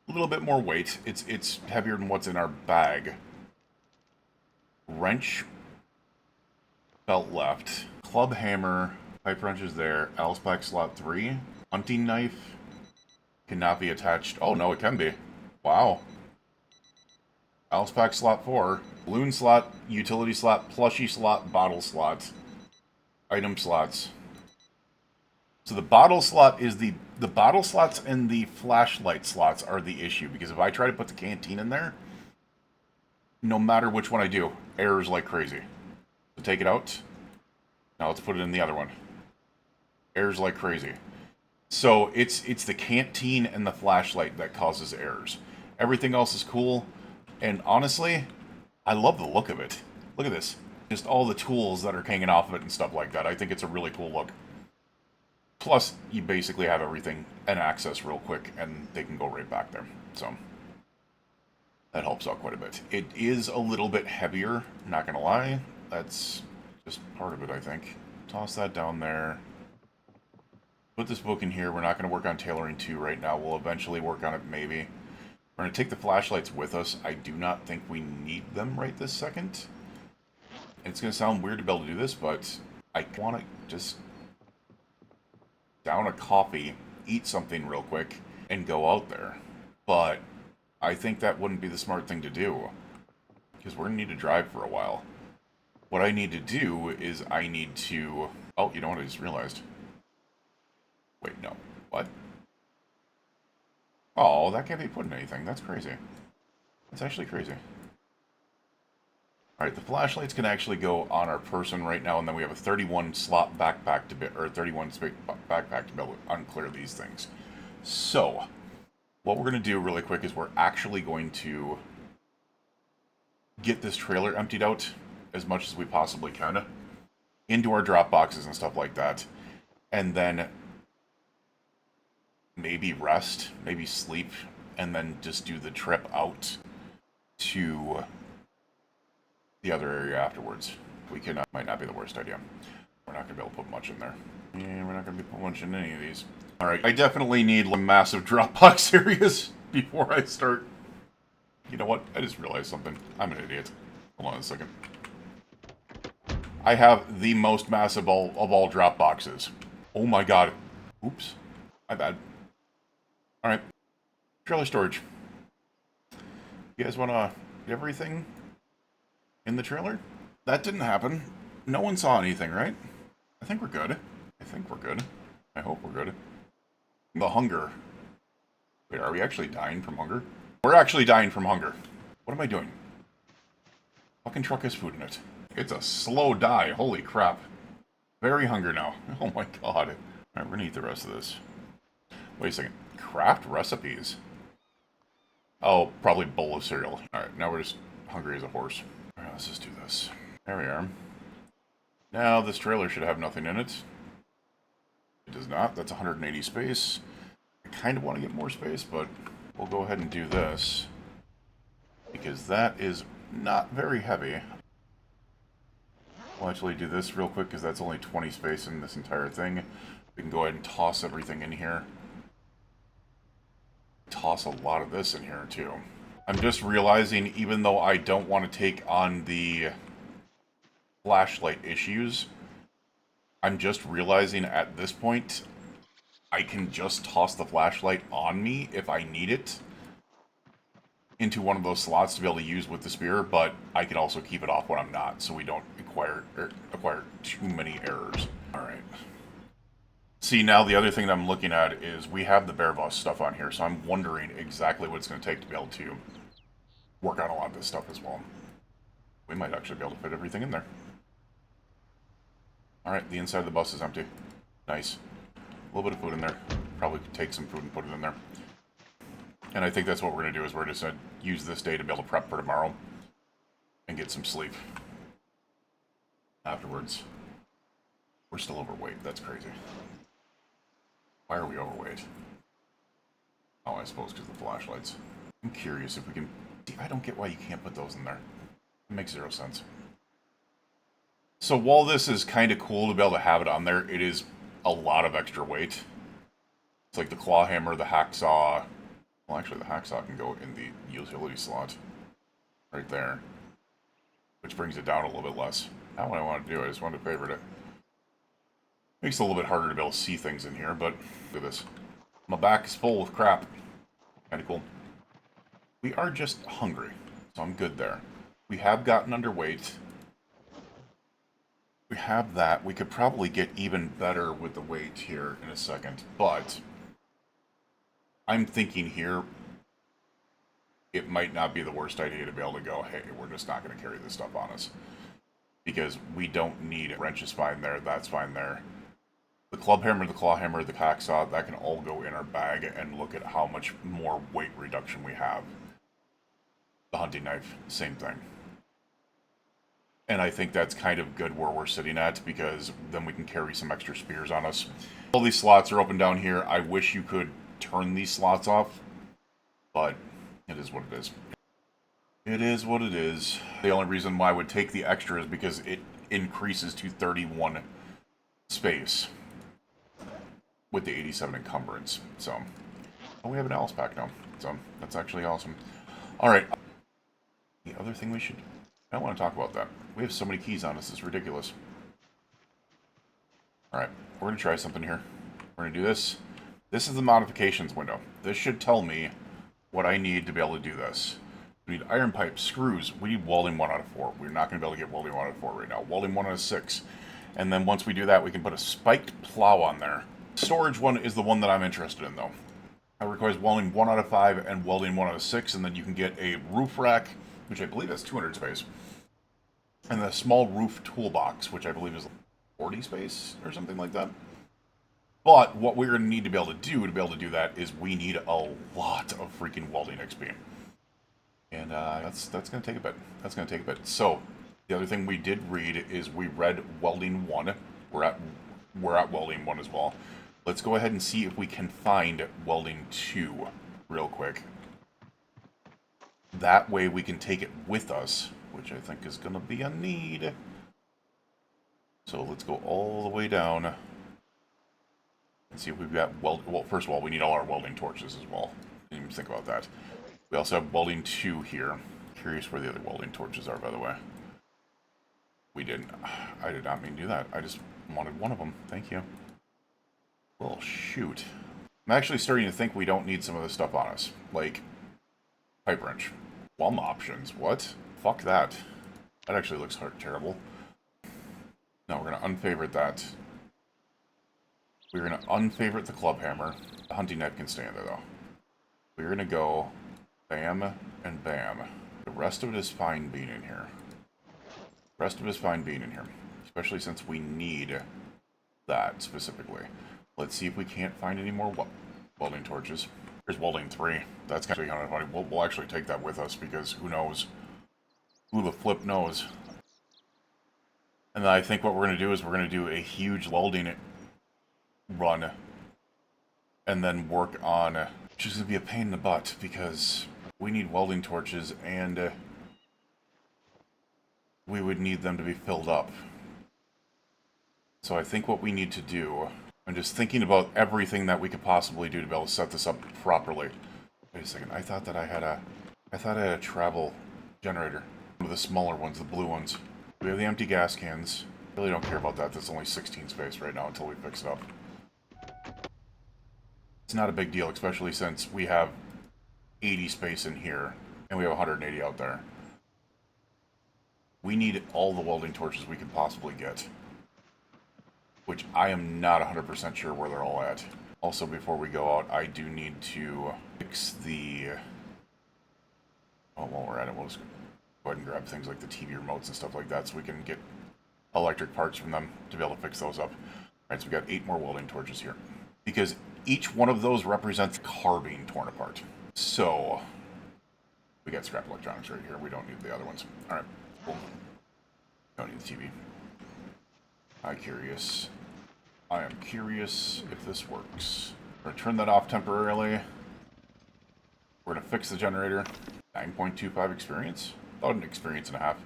A little bit more weight. It's heavier than what's in our bag. Wrench. Belt left. Club hammer. Pipe wrench is there. Alice Pack slot 3. Hunting knife. Cannot be attached. Oh, no, it can be. Wow. Alice Pack slot 4. Balloon slot. Utility slot. Plushie slot. Bottle slot. Item slots. So the bottle slot is the bottle slots and the flashlight slots are the issue, because if I try to put the canteen in there, no matter which one I do, errors like crazy. So take it out. Now let's put it in the other one. Errors like crazy. So it's the canteen and the flashlight that causes errors. Everything else is cool, and honestly, I love the look of it. Look at this. Just all the tools that are hanging off of it and stuff like that. I think it's a really cool look. Plus, you basically have everything and access real quick, and they can go right back there. So, that helps out quite a bit. It is a little bit heavier, not gonna lie. That's just part of it, I think. Toss that down there. Put this book in here. We're not gonna work on tailoring 2 right now. We'll eventually work on it, maybe. We're gonna take the flashlights with us. I do not think we need them right this second. And it's gonna sound weird to be able to do this, but I wanna just down a coffee, eat something real quick, and go out there. But I think that wouldn't be the smart thing to do, because we're going to need to drive for a while. What I need to do is I need to... Oh, you know what I just realized? Wait, no. What? Oh, that can't be put in anything. That's crazy. That's actually crazy. Alright, the flashlights can actually go on our person right now, and then we have a 31 slot backpack to be, or 31 backpack to be able to unclear these things. So, what we're going to do really quick is we're actually going to get this trailer emptied out as much as we possibly can into our drop boxes and stuff like that, and then maybe rest, maybe sleep, and then just do the trip out to the other area afterwards. We can might not be the worst idea. We're not going to be able to put much in there. Yeah, we're not going to be putting much in any of these. Alright, I definitely need massive Dropbox areas before I start. You know what? I just realized something. I'm an idiot. Hold on a second. I have the most massive of all Dropboxes. Oh my god. Oops. My bad. Alright. Trailer storage. You guys want to get everything in the trailer? That didn't happen. No one saw anything, right? I think we're good. I think we're good. I hope we're good. The hunger. Wait, are we actually dying from hunger? We're actually dying from hunger. What am I doing? Fucking truck has food in it. It's a slow die. Holy crap. Very hungry now. Oh my god. Alright, we're gonna eat the rest of this. Wait a second. Craft recipes? Oh, probably bowl of cereal. Alright, now we're just hungry as a horse. Alright, let's just do this. There we are. Now, this trailer should have nothing in it. It does not. That's 180 space. I kind of want to get more space, but we'll go ahead and do this. because that is not very heavy. We'll actually do this real quick because that's only 20 space in this entire thing. We can go ahead and toss everything in here. Toss a lot of this in here too. I'm just realizing, even though I don't want to take on the flashlight issues, I'm just realizing at this point I can just toss the flashlight on me if I need it into one of those slots to be able to use with the spear, but I can also keep it off when I'm not, so we don't acquire too many errors. Alright. See, now the other thing that I'm looking at is we have the bear boss stuff on here, so I'm wondering exactly what it's going to take to be able to work on a lot of this stuff as well. We might actually be able to fit everything in there. Alright, the inside of the bus is empty. Nice. A little bit of food in there. Probably could take some food and put it in there. And I think that's what we're going to do, is we're just going to use this day to be able to prep for tomorrow and get some sleep afterwards. We're still overweight. That's crazy. Why are we overweight? Oh, I suppose because of the flashlights. I'm curious if we can... See, I don't get why you can't put those in there. It makes zero sense. So while this is kind of cool to be able to have it on there, it is a lot of extra weight. It's like the claw hammer, the hacksaw... Well, actually, the hacksaw can go in the utility slot. Right there. Which brings it down a little bit less. Not what I want to do, I just wanted to favorite it. Makes it a little bit harder to be able to see things in here, but look at this. My back is full of crap. Kinda cool. We are just hungry, so I'm good there. We have gotten underweight. We have that. We could probably get even better with the weight here in a second, but I'm thinking here it might not be the worst idea to be able to go, hey, we're just not going to carry this stuff on us. Because we don't need it. Wrench is fine there, that's fine there. The club hammer, the claw hammer, the hacksaw, that can all go in our bag, and look at how much more weight reduction we have. The hunting knife, same thing. And I think that's kind of good where we're sitting at, because then we can carry some extra spears on us. All these slots are open down here. I wish you could turn these slots off, but it is what it is. It is what it is. The only reason why I would take the extra is because it increases to 31 space with the 87 encumbrance. So, oh, we have an Alice pack now, so that's actually awesome. Alright, the other thing we should... I don't want to talk about that. We have so many keys on us, it's ridiculous. Alright, we're going to try something here. We're going to do this. This is the modifications window. This should tell me what I need to be able to do this. We need iron pipe, screws. We need welding 1 out of 4. We're not going to be able to get welding 1 out of 4 right now. Welding 1 out of 6. And then once we do that, we can put a spiked plow on there. Storage one is the one that I'm interested in, though. It requires welding 1 out of 5 and welding 1 out of 6, and then you can get a roof rack, which I believe has 200 space. And a small roof toolbox, which I believe is 40 space or something like that. But what we're going to need to be able to do that, is we need a lot of freaking welding XP. And that's going to take a bit. That's going to take a bit. So, the other thing we did read is we read welding 1. We're at welding 1 as well. Let's go ahead and see if we can find welding 2 real quick. That way we can take it with us, which I think is going to be a need. So let's go all the way down and see if we've got well, first of all, we need all our welding torches as well. Didn't even think about that. We also have welding 2 here. Curious where the other welding torches are, by the way. We didn't. I did not mean to do that. I just wanted one of them. Thank you. Well, shoot. I'm actually starting to think we don't need some of this stuff on us. Like, pipe wrench. Plumb options. What? Fuck that. That actually looks terrible. No, we're going to unfavorite that. We're going to unfavorite the club hammer. The hunting knife can stay in there, though. We're going to go bam and bam. The rest of it is fine being in here. The rest of it is fine being in here. Especially since we need that specifically. Let's see if we can't find any more welding torches. Here's welding 3. That's kind of funny. We'll actually take that with us, because who knows? Who the flip knows? And then I think what we're going to do is we're going to do a huge welding run. And then work on... which is going to be a pain in the butt, because we need welding torches, and we would need them to be filled up. So I think what we need to do, I'm just thinking about everything that we could possibly do to be able to set this up properly. Wait a second, I thought I had a travel generator. One of the smaller ones, the blue ones. We have the empty gas cans. Really don't care about that. That's only 16 space right now until we fix it up. It's not a big deal, especially since we have 80 space in here, and we have 180 out there. We need all the welding torches we could possibly get, which I am not 100% sure where they're all at. Also, before we go out, I do need to fix the... Oh, while we're at it, we'll just go ahead and grab things like the TV remotes and stuff like that so we can get electric parts from them to be able to fix those up. Alright, so we got 8 more welding torches here. Because each one of those represents a car being torn apart. So, we got scrap electronics right here. We don't need the other ones. Alright, cool. Don't need the TV. I am curious if this works. We're going to turn that off temporarily. We're going to fix the generator. 9.25 experience? About an experience and a half.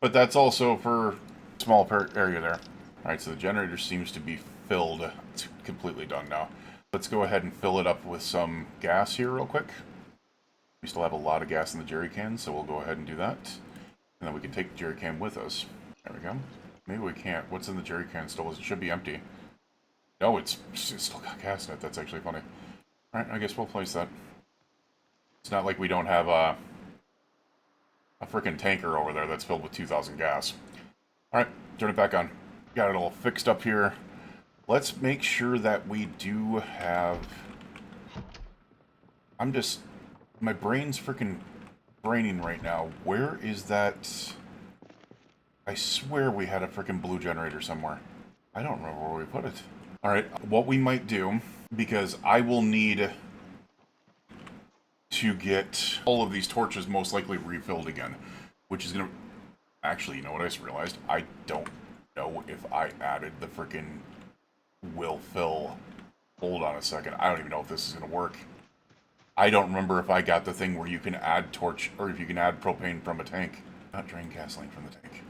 But that's also for a small area there. Alright, so the generator seems to be filled. It's completely done now. Let's go ahead and fill it up with some gas here real quick. We still have a lot of gas in the jerry can, so we'll go ahead and do that. And then we can take the jerry can with us. There we go. Maybe we can't. What's in the jerry can still? It should be empty. No, it's still got gas in it. That's actually funny. Alright, I guess we'll place that. It's not like we don't have a freaking tanker over there that's filled with 2,000 gas. Alright, turn it back on. Got it all fixed up here. Let's make sure that we do have... My brain's freaking braining right now. Where is that... I swear we had a freaking blue generator somewhere. I don't remember where we put it. Alright, what we might do, because I will need to get all of these torches most likely refilled again, which is going to... Actually, you know what I just realized? I don't know if I added the freaking will fill. Hold on a second. I don't even know if this is going to work. I don't remember if I got the thing where you can add torch, or if you can add propane from a tank. Not drain gasoline from the tank.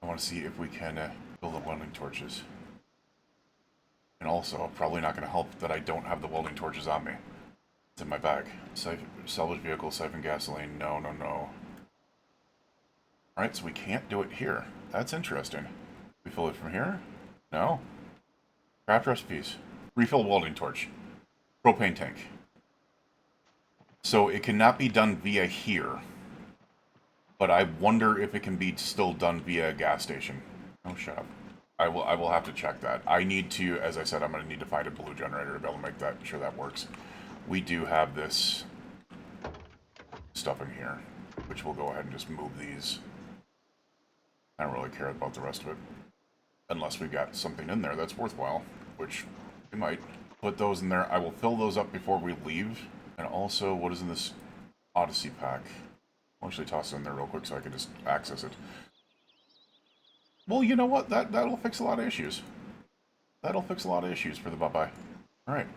I want to see if we can fill the welding torches. And also, probably not going to help that I don't have the welding torches on me. It's in my bag. Salvage vehicle, siphon gasoline. No, no, no. Alright, so we can't do it here. That's interesting. We fill it from here? No. Craft recipes. Refill welding torch. Propane tank. So it cannot be done via here. But I wonder if it can be still done via a gas station. Oh, shut up. I will have to check that. I need to, as I said, I'm going to need to find a blue generator to be able to make that sure that works. We do have this stuff in here, which we'll go ahead and just move these. I don't really care about the rest of it. Unless we've got something in there that's worthwhile, which we might. Put those in there. I will fill those up before we leave. And also, what is in this Odyssey pack? I'll actually toss it in there real quick so I can just access it. Well, you know what? That'll fix a lot of issues. That'll fix a lot of issues for the bye-bye. Alright.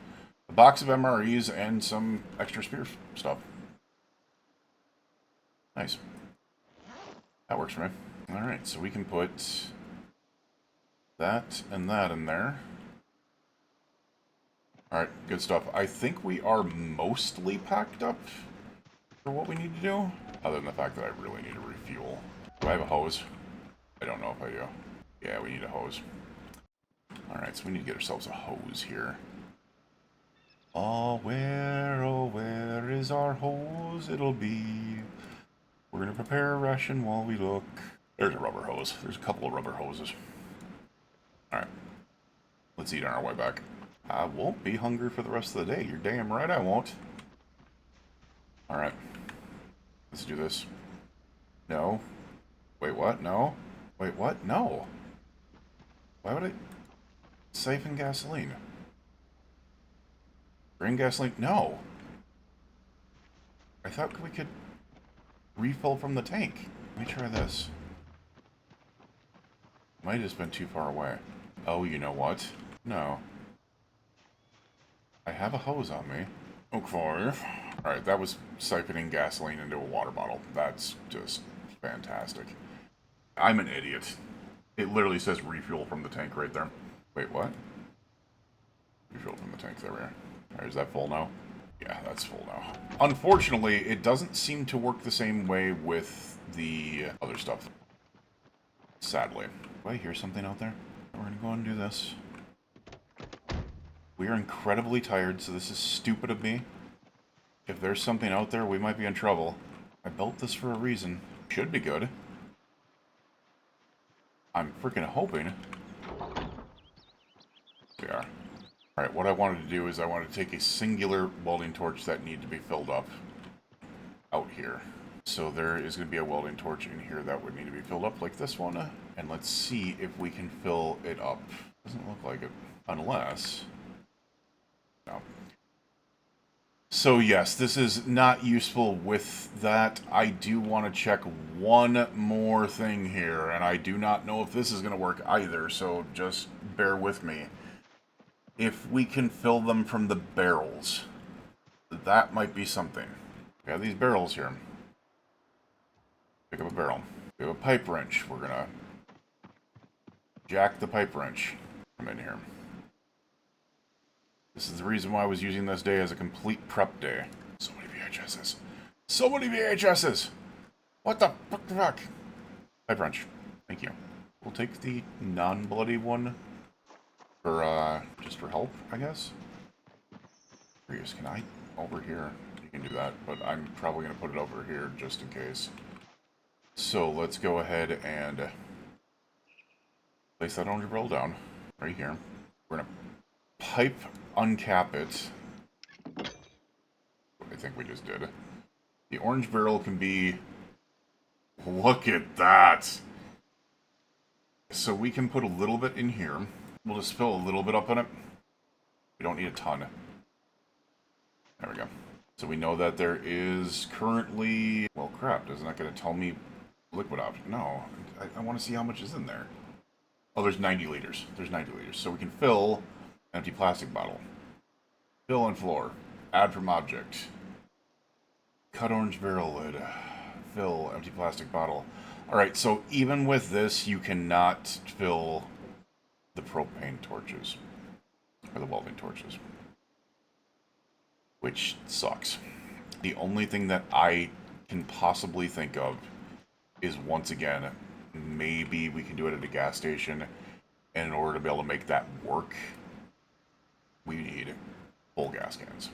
A box of MREs and some extra spear stuff. Nice. That works for me. Alright, so we can put that and that in there. Alright, good stuff. I think we are mostly packed up for what we need to do, other than the fact that I really need to refuel. Do I have a hose? I don't know if I do. Yeah, we need a hose. Alright, so we need to get ourselves a hose here. Oh, where is our hose? It'll be... We're going to prepare a ration while we look. There's a rubber hose. There's a couple of rubber hoses. Alright. Let's eat on our way back. I won't be hungry for the rest of the day. You're damn right I won't. Alright. Let's do this. No. Wait, what? No. Wait, what? No. Why would I... Siphon gasoline. Drain gasoline? No. I thought we could refill from the tank. Let me try this. Might have just been too far away. Oh, you know what? No. I have a hose on me. Okay. Alright, that was siphoning gasoline into a water bottle. That's just fantastic. I'm an idiot. It literally says refuel from the tank right there. Wait, what? Refuel from the tank, there we are. Alright, is that full now? Yeah, that's full now. Unfortunately, it doesn't seem to work the same way with the other stuff. Sadly. Do I hear something out there? We're gonna go and do this. We are incredibly tired, so this is stupid of me. If there's something out there, we might be in trouble. I built this for a reason. Should be good. I'm freaking hoping. We are. Alright, what I wanted to do is I wanted to take a singular welding torch that needed to be filled up out here. So there is going to be a welding torch in here that would need to be filled up like this one. And let's see if we can fill it up. Doesn't look like it. Unless... no. So yes, this is not useful with that. I do want to check one more thing here. And I do not know if this is going to work either. So just bear with me. If we can fill them from the barrels, that might be something. We have these barrels here. Pick up a barrel. We have a pipe wrench. We're gonna jack the pipe wrench. Come in here. This is the reason why I was using this day as a complete prep day. So many VHSs. So many VHSs! What the fuck? Pipe wrench. Thank you. We'll take the non-bloody one for, just for help, I guess. Curious, can I? Over here. You can do that, but I'm probably going to put it over here just in case. So let's go ahead and place that orange barrel down right here. We're going to pipe uncap it. I think we just did. The orange barrel can be... look at that! So we can put a little bit in here. We'll just fill a little bit up in it. We don't need a ton. There we go. So we know that there is currently... well, crap, isn't that going to tell me liquid option? No, I want to see how much is in there. Oh, there's 90 liters. There's 90 liters. So we can fill an empty plastic bottle. Fill on floor. Add from object. Cut orange barrel lid. Fill empty plastic bottle. Alright, so even with this, you cannot fill the propane torches. Or the welding torches. Which sucks. The only thing that I can possibly think of is, once again, maybe we can do it at a gas station, and in order to be able to make that work, we need full gas cans.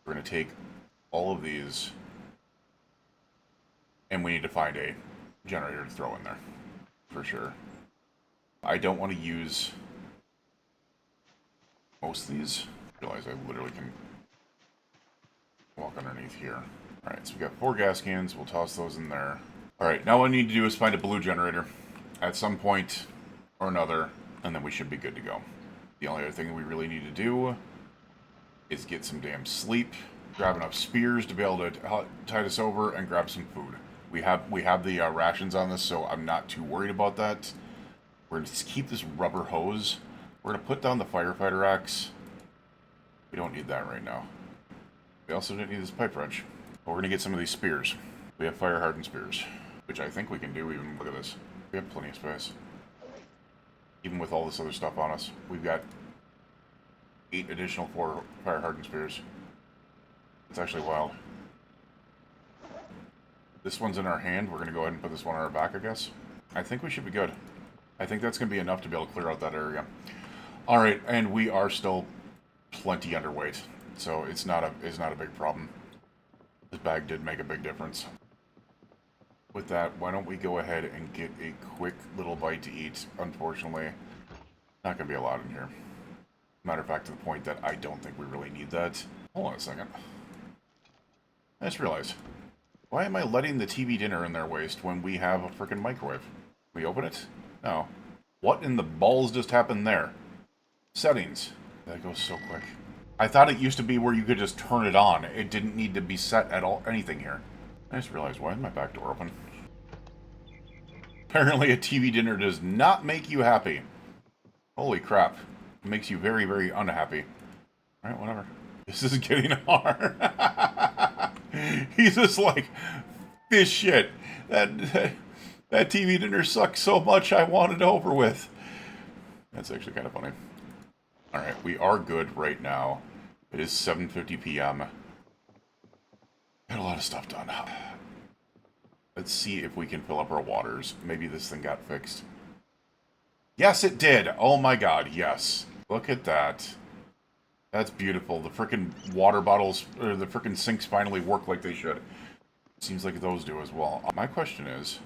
We're going to take all of these, and we need to find a generator to throw in there, for sure. I don't want to use most of these. I realize I literally can walk underneath here. Alright, so we got 4 gas cans. We'll toss those in there. Alright, now what I need to do is find a blue generator at some point or another, and then we should be good to go. The only other thing we really need to do is get some damn sleep, grab enough spears to be able to tide us over, and grab some food. We have the rations on this, so I'm not too worried about that. We're going to keep this rubber hose. We're going to put down the firefighter axe. We don't need that right now. We also didn't need this pipe wrench. But we're going to get some of these spears. We have fire-hardened spears, which I think we can do even. Look at this. We have plenty of space. Even with all this other stuff on us. We've got 8 additional fire-hardened spears. It's actually wild. This one's in our hand. We're going to go ahead and put this one on our back, I guess. I think we should be good. I think that's going to be enough to be able to clear out that area. Alright, and we are still plenty underweight. So it's not a big problem. This bag did make a big difference. With that, why don't we go ahead and get a quick little bite to eat. Unfortunately, not going to be a lot in here. Matter of fact, to the point that I don't think we really need that. Hold on a second. I just realized. Why am I letting the TV dinner in their waste when we have a freaking microwave? Can we open it? No. What in the balls just happened there? Settings. That goes so quick. I thought it used to be where you could just turn it on. It didn't need to be set at all, anything here. I just realized, why is my back door open? Apparently a TV dinner does not make you happy. Holy crap. It makes you very, very unhappy. Alright, whatever. This is getting hard. He's just like, this shit. That TV dinner sucked so much I want it over with. That's actually kind of funny. Alright, we are good right now. It is 7:50 p.m. Got a lot of stuff done. Let's see if we can fill up our waters. Maybe this thing got fixed. Yes, it did! Oh my god, yes. Look at that. That's beautiful. The frickin' water bottles, or the frickin' sinks finally work like they should. Seems like those do as well. My question is,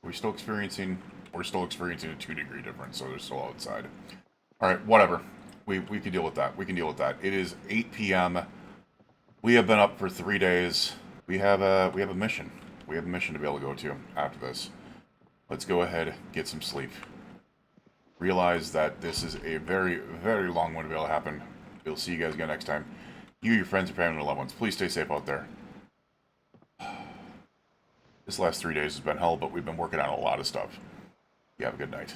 are we still experiencing... We're still experiencing a 2-degree difference, so they're still outside. Alright, whatever. We can deal with that. We can deal with that. It is 8 p.m. We have been up for 3 days. We have a mission. We have a mission to be able to go to after this. Let's go ahead, get some sleep. Realize that this is a very, very long one to be able to happen. We'll see you guys again next time. You, your friends, your family, and loved ones, please stay safe out there. This last 3 days has been hell, but we've been working on a lot of stuff. You have a good night.